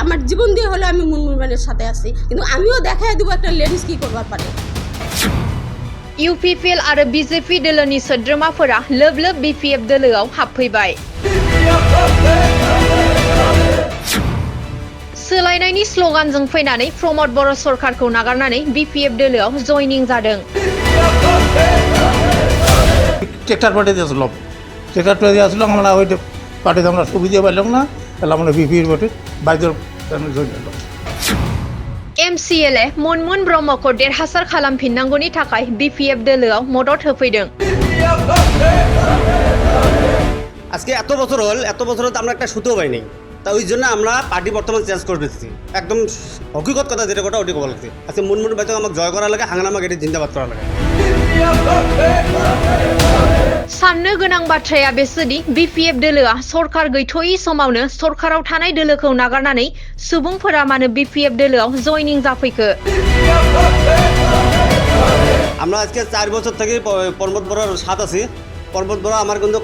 আমার জীবন দিয়ে হলে আমি মুনমুনের সাথে আছি, কিন্তু আমিও দেখাই দেবো একটা লেডিস কি করবার পারে। UPPL आरो BJP दोलोनि सोद्रोमाफोरा लोब लोब BPF दोलोआव हाबफैबाय। सोलायनायनि स्ल'गानजों फैनानै प्रमद बर' सरकारखौ नागारनानै BPF दोलोआव जयनिं जादों। ট্রেক্টর পার্টি দিয়েছিলাম, ট্রেক্টর পার্টি আসলাম আমরা ওই পার্টিতে আমরা সুবিধা পাইলাম না, তাহলে আমরা বিপির পার্টি বাইরের জয়েন করলাম। MCLA मनमोन ब्रह्मखौ देरहासार खालामफिननांगौनि थाखाय BPF दोलोआव मदद होफैदों। আজকে এত বছর তো আমরা একটা সুতো পাই নাই, তা ওই জন্য আমরা পার্টি বর্তমান চেঞ্জ করে দিচ্ছি। একদম হকিকত কথা যেটা কথা ওটি বলা লাগছে। আজকে মুনমুন বাইতে আমাকে জয় করা লাগে, হাঙ্গামা এটি জিন্দাবাদ করা লাগে। साननो गोनां बाथ्राया बेसोदि BPF दोलोआ सरकार गैथ'यै समावनो सरकाराव थानाय दोलोखौ नागारनानै सुबुंफोरा मानो BPF दोलोआव जयनिं जाफैखो। আমরা আজকে 4 বছর থেকে পর্বত বড়ার সাথ আছি। পর্বত বড়া আমার কিন্তু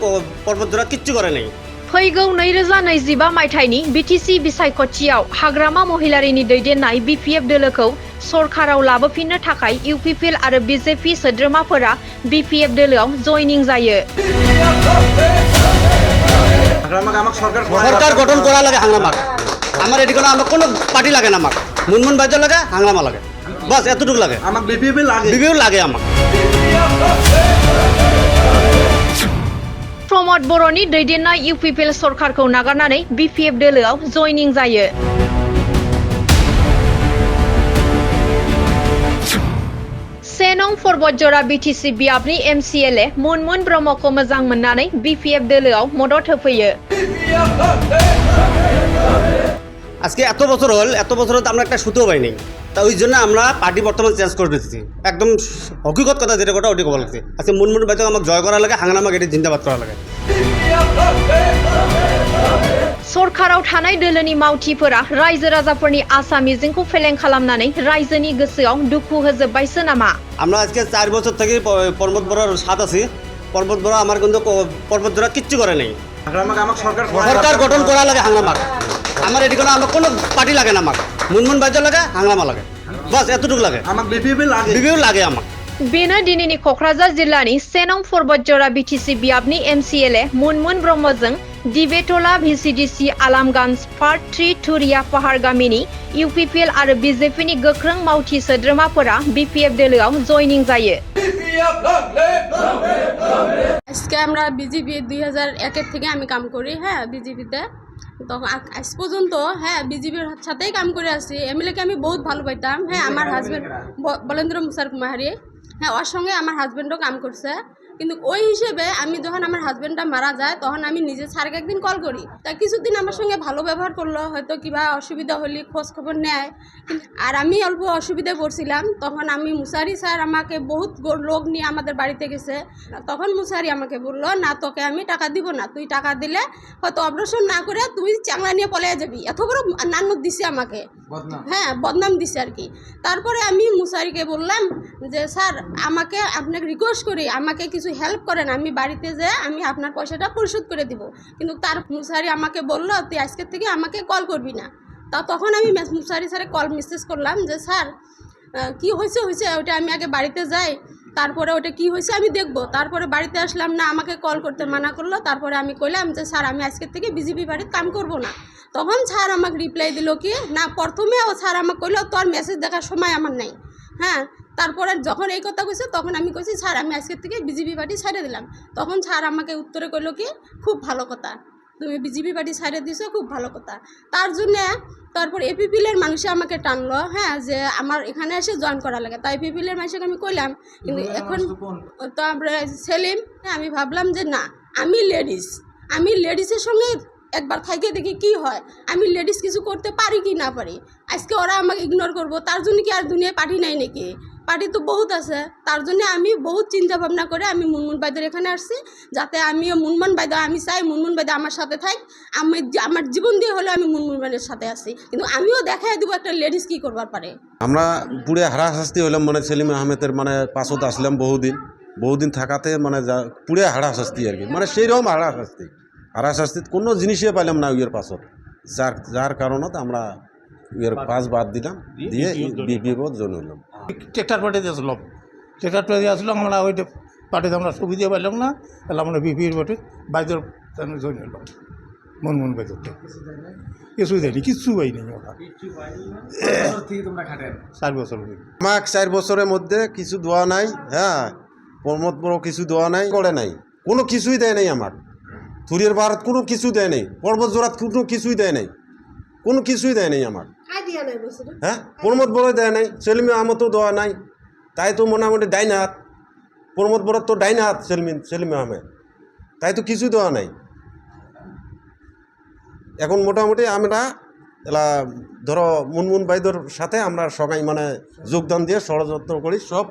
পর্বত বড়া কিচ্ছু করে নাই। फैगौ 2025 मायथाइनि BTC बिसायख'थियाव हाग्रामा महिलारिनि दैदेननाय BPF दोलोखौ सरकाराव लाबोफिननो थाखाय UPPL आरो BJP सोद्रोमाफोरा BPF दोलोआव जयनिं जायो। সরকার গঠন করা লাগে হাঙ্গামা। আমার এটি কোনো আমার কোনো পার্টি লাগে না, আমার মুনমুন বাইতে লাগে, হাঙ্গামা লাগে, বাস এতটুকু লাগে। আমার বিপিএল লাগে আমার। प्रमद बर'नि दैदेननाय UPPL सरकारखौ नागारनानै BPF दोलोआव जयनिं जायो। सेनं पर्बतजरा BTC बियाबनि MCLA मनमोन ब्रह्मखौ मोजां मोननानै BPF दोलोआव मदद होफैयो। আজকে এত বছর তো আমরা একটা সুতো পাই নাই, তা ওই জন্য আমরা পার্টি বর্তমান চেঞ্জ করে দিচ্ছি। একদম হকিকত কথা যেটা কথা ওটি বলা লাগছে। আজকে মুনমুন বাইতে আমাকে জয় করা লাগে, হাঙ্গামা এটি জিন্দাবাদ করা লাগে। सरकाराव थानाय दोलोनि मावथिफोरा रायजो राजाफोरनि आसा मिजिंखौ फेलें खालामनानै रायजोनि गोसोआव दुखु होजोब्बायसो नामा? আমরা আজকে 4 বছর থেকে পর্বত বড়ার সাথ আছি। পর্বত বড়া আমার কিন্তু পর্বত বড়া কিচ্ছু করে নাই। সরকার গঠন করা লাগে হাঙ্গামা। আমার এটি কোনো আমার কোনো পার্টি লাগে না, আমার মুনমুন বাইতে লাগে, হাঙ্গামা লাগে, বাস এতটুকু লাগে। আমার বিপিএল লাগে আমার। बेनो दिनैनि क'क्राझार जिल्लानि सेनं पर्बतजरा BTC बियाबनि MCLA मनमोन ब्रह्मजों दिबेटला VCDC आलामगंज पार्ट 3 तुरिया पाहाड़ गामिनि UPPL आरो BJPनि गोख्रों मावथि सोद्रोमाफोरा BPF दोलोआव जयनिं जायो। আজকে আমরা বিজেপি 2001 থেকে আমি কাম করি, হ্যাঁ বিজেপিতে। তখন আজ পর্যন্ত হ্যাঁ বিজেপির সাথেই কাম করে আসছি। এমএলএকে আমি বহুত ভালো পাইতাম, হ্যাঁ আমার হাজব্যান্ড বলেন্দ্র মুসার কুমারী, হ্যাঁ ওর সঙ্গে আমার হাজব্যান্ডও কাম করছে। কিন্তু ওই হিসেবে আমি যখন আমার হাজব্যান্ডটা মারা যায় তখন আমি নিজে স্যারকে একদিন কল করি, তা কিছুদিন আমার সঙ্গে ভালো ব্যবহার করলো, হয়তো কিবা অসুবিধা হলে খোঁজ খবর নেয়। আর আমি অল্প অসুবিধায় পড়ছিলাম, তখন আমি মুসারি স্যার আমাকে বহুত লোক নিয়ে আমাদের বাড়িতে গেছে। তখন মুসারি আমাকে বললো, না তোকে আমি টাকা দিব না, তুই টাকা দিলে হয়তো অপারেশন না করে তুই চাংলা নিয়ে পলে যাবি, এত বড় নান্নত দিছে আমাকে, হ্যাঁ বদনাম দিছে আর কি। তারপরে আমি মুসারিকে বললাম যে স্যার আমাকে আপনাকে রিকোয়েস্ট করি আমাকে কিছু হেল্প করেন, আমি বাড়িতে যেয়ে আমি আপনার পয়সাটা পরিশোধ করে দিব। কিন্তু তার মুসারি আমাকে বললো তুই আজকের থেকে আমাকে কল করবি না। তা তখন আমি মুসারি স্যারে কল মেসেজ করলাম যে স্যার কি হয়েছে ওটা আমি আগে বাড়িতে যাই, তারপরে ওটা কি হয়েছে আমি দেখব। তারপরে বাড়িতে আসলাম না, আমাকে কল করতে মানা করলো। তারপরে আমি কইলাম যে স্যার আমি আজকের থেকে বিজেপি বাড়িতে কাম করব না। তখন স্যার আমাকে রিপ্লাই দিল কি না, প্রথমে ও স্যার আমাকে কইলো তোর মেসেজ দেখার সময় আমার নেই, হ্যাঁ। তারপরে যখন এই কথা কইছে তখন আমি কইছি স্যার আমি আজকের থেকে বিজেপি পার্টি ছাড়ে দিলাম। তখন স্যার আমাকে উত্তরে কইলো কি খুব ভালো কথা, তুমি বিজেপি পার্টি ছাড়ে দিছো, খুব ভালো কথা। তার জন্যে তারপর এপিপিএলের মানুষে আমাকে টানলো, হ্যাঁ যে আমার এখানে এসে জয়েন করা লাগে। তাই এপিপিএলের মানুষকে আমি কইলাম, কিন্তু এখন তো আমরা সেলিম, আমি ভাবলাম যে না আমি লেডিসের সঙ্গে একবার থাইকে দেখি কি হয়, আমি লেডিস কিছু করতে পারি কি না পারি। আজকে ওরা আমাকে ইগনোর করবো, তার জন্য কি আর দুনিয়ায় পার্টি নাই নাকি? পার্টি তো বহুত আছে। তার জন্য আমি বহুত চিন্তা ভাবনা করে আমি মুনমুন বাইদের এখানে আসছি, যাতে আমিও মুনমুন বাইদা, আমি চাই মুনমুন বাইদা আমার সাথে থাক। আমি আমার জীবন দিয়ে হলে আমি মুনমুন বাইদের সাথে আছি, কিন্তু আমিও দেখাই দেবো একটা লেডিস কি করবার পারে। আমরা পুরে হারাশাস্তি হইলাম, মানে সেলিম আহমেদের মানে পাশত আসলাম বহুদিন থাকাতে মানে পুরে হারাশাস্তি আর কি, মানে সেই রকম হারাশাস্তি কোনো জিনিসই পাইলাম না ওইয়ের পাছত। যার কারণত আমরা এর পাস বাদ দিলাম দিয়ে বিপিও জয়েন হইলাম। ট্রেক্টর পার্টি দিয়েছিলাম, ট্রেক্টর পার্টি আসলাম আমরা ওই পার্টিতে আমরা সুবিধা পাইলাম না, তাহলে আমরা বিপির পার্টি বাইদের জয়েন হইলাম। মন বাইদরটা কিছুই দেয়নি, কিচ্ছু পাইনি ওরা। 4 বছর আমাকে 4 বছরের মধ্যে কিছু দেওয়া নাই। হ্যাঁ, প্রমোদ বড় কিছু দেওয়া নাই, করে নাই, কোনো কিছুই দেয় নাই আমার। থুরিয়ার ভারত কোনো কিছু দেয় নাই, পর্বত জোড়াত কোনো কিছুই দেয় নাই, কোনো কিছুই দেয় নাই আমার। হ্যাঁ, প্রমোদ বড় দেয় নাই, সেলিমে আহমদও দেওয়া নাই। তাই তো মোটামুটি ডাইন হাত, প্রমোদ বড় তো ডাইন হাত, সেলিমে আহমেদ, তাই তো কিছু দেওয়া নাই। এখন মোটামুটি আমরা এলা ধরো মুনমুন বাইদর সাথে আমরা সবাই মানে যোগদান দিয়ে ষড়যন্ত্র করি, সব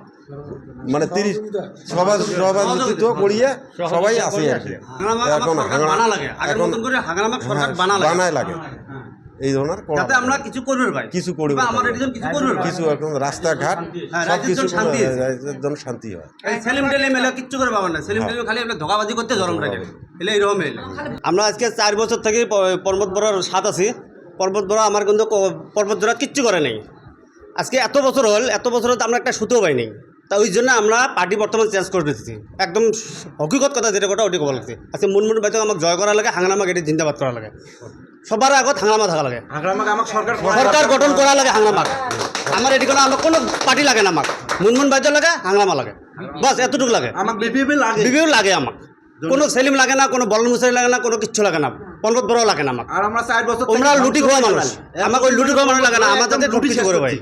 মানে 30 সভাপতিত্ব করিয়ে সবাই আছে আর কি। এখন বানায় লাগে এই ধরনের আমরা কিছু করবে ভাই, কিছু করি, কিছু এখন রাস্তাঘাট সব কিছু শান্তি হয়। সেলিম টেলিম এলে কিচ্ছু করে পাবেন না, সেলিম টেলিম খালি আপনার ধোকাবাজি করতে জরম রাখে এলে এইরকম এলে। আমরা আজকে 4 বছর থেকে পর্বত বড়ার সাথ আছি। পর্বত বড়া আমার কিন্তু পর্বত জোড়া কিচ্ছু করে নেই। আজকে এত বছর তো আমরা একটা সুতোও পাই নেই। তা ওই জন্য আমরা পার্টি বর্তমান চেঞ্জ করে দিচ্ছি। একদম হকিকত কথা যেটা কথা ওটি বলা লাগছে। আজকে মুনমুন বাইতে আমাকে জয় করা লাগে, হাঙ্গামাক এটি জিন্দাবাদ করা লাগে, সবার আগত হাঙ্গামা থাকা লাগে, সরকার গঠন করা লাগে হাঙ্গামাক। আমার এটি কোনো আমার কোনো পার্টি লাগে না, আমাক মুনমুন বাইতে লাগে, হাঙ্গামা লাগে, বাস এতটুকু লাগে। আমার বিপিও লাগে, আমাক কোনো সেলিম লাগে না, কোনো বলন মুসারি লাগে না, কোনো কিচ্ছু লাগে না, পর্বত বড়ও লাগে না আমাক। আর আমরা 4 বছর আমরা লুটি খাওয়া মানুষ, আমাকে ওই লুটি খাওয়া মানুষ লাগে না, আমার যাতে লুটি করে ভাই।